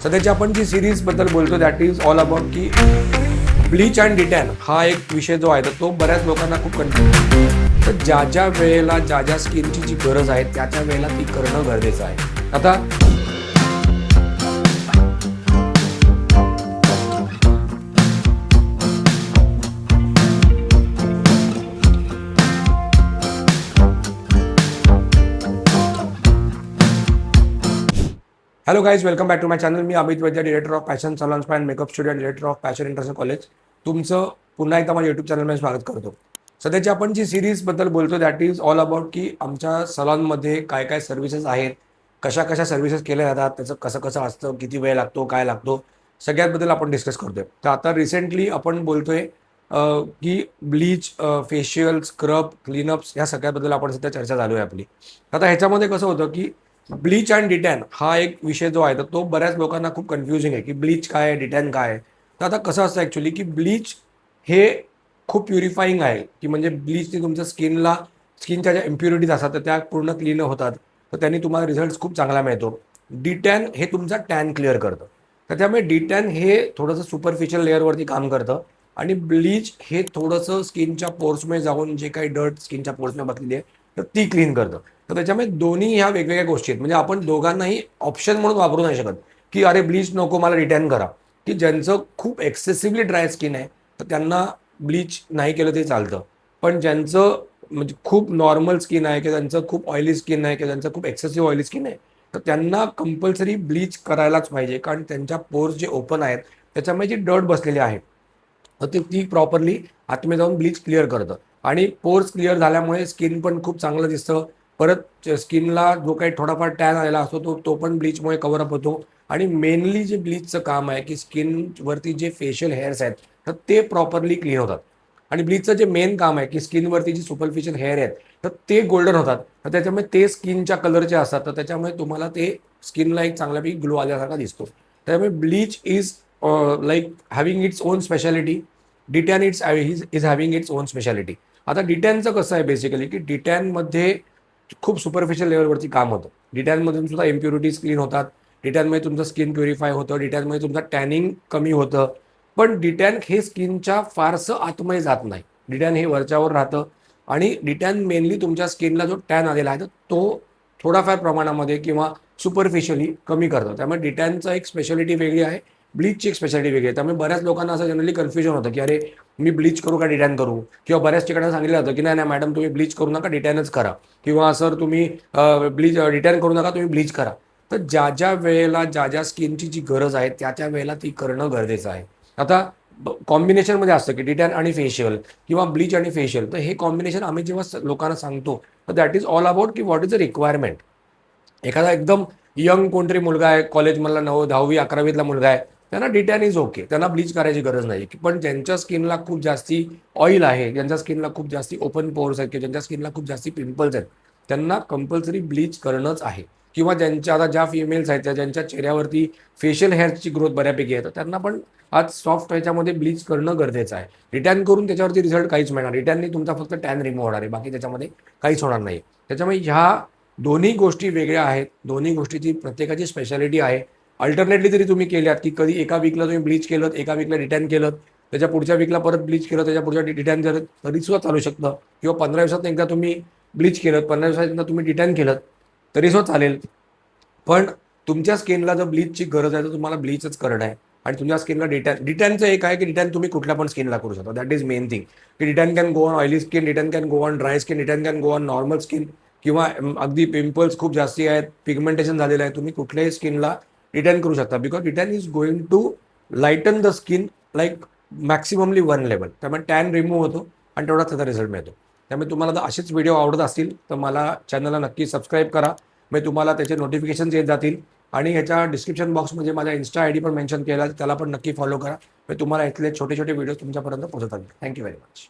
सध्याची आपण जी सिरीज बद्दल बोलतो दॅट इज ऑल अबाउट की ब्लीच अँड डिटॅन हा एक विषय जो आहे तो बऱ्याच लोकांना खूप कन्फ्युज. तर ज्या ज्या वेळेला ज्या ज्या स्किनची जी गरज आहे त्या वेळेला ती करणं गरजेचं आहे. आता hello guys, welcome back to my channel. मी Amit Vaidya, director of fashion salon spa and makeup studio, director of fashion international college. तुमचं पुन्हा एकदा माझ्या यूट्यूब चॅनलमध्ये स्वागत करतो. सध्याची आपण जी सिरीज बद्दल बोलतो दॅट इज ऑल अबाउट की आमच्या सलॉनमध्ये काय काय सर्व्हिसेस आहेत, कशा कशा सर्व्हिसेस केल्या जातात, त्याचं कसं कसं असतं, किती वेळ लागतो, काय लागतो, सगळ्याबद्दल आपण डिस्कस करतोय. तर आता रिसेंटली आपण बोलतोय की ब्लीच, फेशियल, स्क्रब, क्लीनअप्स ह्या सगळ्याबद्दल आपण सध्या चर्चा चालू आहे आपली. आता ह्याच्यामध्ये कसं होतं की ब्लीच अँड डिटॅन हा एक विषय जो आहे तर तो बऱ्याच लोकांना खूप कन्फ्युजिंग आहे की ब्लीच काय आहे, डिटॅन काय आहे. तर आता कसं असतं ॲक्च्युली की ब्लीच हे खूप प्युरिफाईंग आहे, की म्हणजे ब्लीचने तुमच्या स्किनच्या ज्या इम्प्युरिटीज असतात तर त्या पूर्ण क्लीन होतात, तर त्यांनी तुम्हाला रिझल्ट खूप चांगला मिळतो. डिटॅन हे तुमचा टॅन क्लिअर करतं, तर त्यामुळे डिटॅन हे थोडंसं सुपरफिशियल लेअरवरती काम करतं आणि ब्लीच हे थोडंसं स्किनच्या पोर्समध्ये जाऊन जे काही डर्ट स्किनच्या पोर्समध्ये बसलेली आहे तर ती क्लीन करतं. तर त्याच्यामुळे दोन्ही ह्या वेगवेगळ्या गोष्टी आहेत. म्हणजे आपण दोघांनाही ऑप्शन म्हणून वापरू नाही शकत की अरे ब्लीच नको, मला रिटर्न करा. की ज्यांचं खूप एक्सेसिव्हली ड्राय स्किन आहे तर त्यांना ब्लीच नाही केलं ते चालतं. पण ज्यांचं म्हणजे खूप नॉर्मल स्किन आहे किंवा त्यांचं खूप ऑइली स्किन आहे किंवा त्यांचं खूप एक्सेसिव्ह ऑइली स्किन आहे तर त्यांना कंपल्सरी ब्लीच करायलाच पाहिजे, कारण त्यांच्या पोर्स जे ओपन आहेत त्याच्यामुळे जी डर्ट बसलेली आहे तर ती प्रॉपरली आतमध्ये जाऊन ब्लीच क्लिअर करतं आणि पोर्स क्लिअर झाल्यामुळे स्किन पण खूप चांगलं दिसतं. परत स्किनला जो काही थोडाफार टॅन आलेला असतो तो पण ब्लीचमुळे कव्हरअप होतो. आणि मेनली जे ब्लीचचं काम आहे की स्किनवरती जे फेशियल हेअर्स आहेत तर ते प्रॉपरली क्लीन होतात. आणि ब्लीचचं जे मेन काम आहे की स्किनवरती जी सुपरफिशियल हेअर आहेत तर ते गोल्डन होतात, तर त्याच्यामुळे ते स्किनच्या कलरचे असतात, तर त्याच्यामुळे तुम्हाला ते स्किनला एक चांगल्यापैकी ग्लो आल्यासारखा दिसतो. त्यामुळे bleach is like having its own speciality. De-tan is having its own speciality. आता डिटॅनचं कसं आहे बेसिकली की डिटॅनमध्ये खूप सुपरफिशियल लेवलवरती काम होतं. डिटॅनमधून सुद्धा इम्प्युरिटीज क्लीन होतात, डिटॅनमध्ये तुमचं स्किन प्युरिफाय होतं, डिटॅनमध्ये तुमचं टॅनिंग कमी होतं. पण डिटॅन हे स्किनच्या फारसं आतमध्ये जात नाही. डिटॅन हे वरच्यावर राहतं आणि डिटॅन मेनली तुमच्या स्किनला जो टॅन आलेला आहे तर तो थोडाफार प्रमाणामध्ये किंवा सुपरफिशियली कमी करतं. त्यामुळे डिटॅनचं एक स्पेशालिटी वेगळी आहे, ब्लीचची एक स्पेशालिटी वेगळी आहे. त्यामुळे बऱ्याच लोकांना असं जनरली कन्फ्युजन होतं की अरे मी ब्लीच करू का डिटॅन करू, किंवा बऱ्याच ठिकाणी सांगितलं जातं की नाही नाही मॅडम तुम्ही ब्लीच करू नका, डिटॅनच करा, किंवा सर तुम्ही ब्लीच रिटर्न करू नका, तुम्ही ब्लीच करा. तर ज्या ज्या वेळेला ज्या ज्या स्किनची जी गरज आहे त्या वेळेला ती करणं गरजेचं आहे. आता कॉम्बिनेशनमध्ये असतं की डिटॅन आणि फेशियल किंवा ब्लीच आणि फेशियल, तर हे कॉम्बिनेशन आम्ही जेव्हा लोकांना सांगतो तर दॅट इज ऑल अबाउट की व्हॉट इज द रिक्वायरमेंट. एखादा एकदम यंग कोणतरी मुलगा आहे, कॉलेजमधला 10वी 11वीतला मुलगा आहे, त्यांना डिटॅन इज ओके, त्यांना ब्लीच करायची गरज नाही. पण ज्यांच्या स्किनला खूप जास्ती ऑइल आहे, ज्यांच्या स्किनला खूप जास्ती ओपन पोर्स आहेत किंवा ज्यांच्या स्किनला खूप जास्ती पिंपल्स आहेत त्यांना कंपल्सरी ब्लीच करणंच आहे. किंवा ज्यांच्या आता ज्या फिमेल्स आहेत ज्यांच्या चेहऱ्यावरती फेशियल हेअरची ग्रोथ बऱ्यापैकी आहे तर त्यांना पण आज सॉफ्ट ह्याच्यामध्ये ब्लीच करणं गरजेचं आहे. रिटर्न करून त्याच्यावरती रिझल्ट काहीच मिळणार. रिटर्नने तुमचा फक्त टॅन रिमूव्ह होणार आहे, बाकी त्याच्यामध्ये काहीच होणार नाही. त्याच्यामुळे ह्या दोन्ही गोष्टी वेगळ्या आहेत, दोन्ही गोष्टीची प्रत्येकाची स्पेशालिटी आहे. अल्टरनेटली तरी तुम्ही केल्यात की कधी एका वीकला तुम्ही ब्लीच केलं, एका वीकला रिटर्न केलं, त्याच्या पुढच्या वीकला परत ब्लीच केलं, त्याच्या पुढच्या रिटर्न केलं तरी सुद्धा चालू शकतं. किंवा 15 दिवसात एकदा तुम्ही ब्लीच केलं, 15 दिवसात एकदा तुम्ही रिटर्न केलं तरी सुद्धा चालेल. पण तुमच्या स्किनला जर ब्लीचची गरज आहे तर तुम्हाला ब्लीचच करणं आहे. आणि तुमच्या स्किनला डिटॅनचं एक आहे की डिटॅन तुम्ही कुठल्या पण स्किनला करू शकता. दॅट इज मेन थिंग की de-tan can go on oily skin, de-tan can go on dry skin, de-tan can go on normal skin, किंवा अगदी पिंपल्स खूप जास्ती आहेत, पिगमेंटेशन झालेलं आहे, तुम्ही कुठल्याही स्किनला रिटर्न करू शकता. Because return is going to lighten the skin like maximally 1 level. त्यामुळे टॅन रिमूव्ह होतो आणि तेवढाच त्याचा रिझल्ट मिळतो. त्यामुळे तुम्हाला जर असेच व्हिडिओ आवडत असतील तर मला चॅनलला नक्की सबस्क्राईब करा, म्हणजे तुम्हाला त्याचे नोटिफिकेशन्स येत जातील. आणि ह्याच्या डिस्क्रिप्शन बॉक्समध्ये माझा इन्स्टा ID पण मेन्शन केला, त्याला पण नक्की फॉलो करा, म्हणजे तुम्हाला इथले छोटे छोटे व्हिडिओ तुमच्यापर्यंत पोहोचतात. Thank you very much.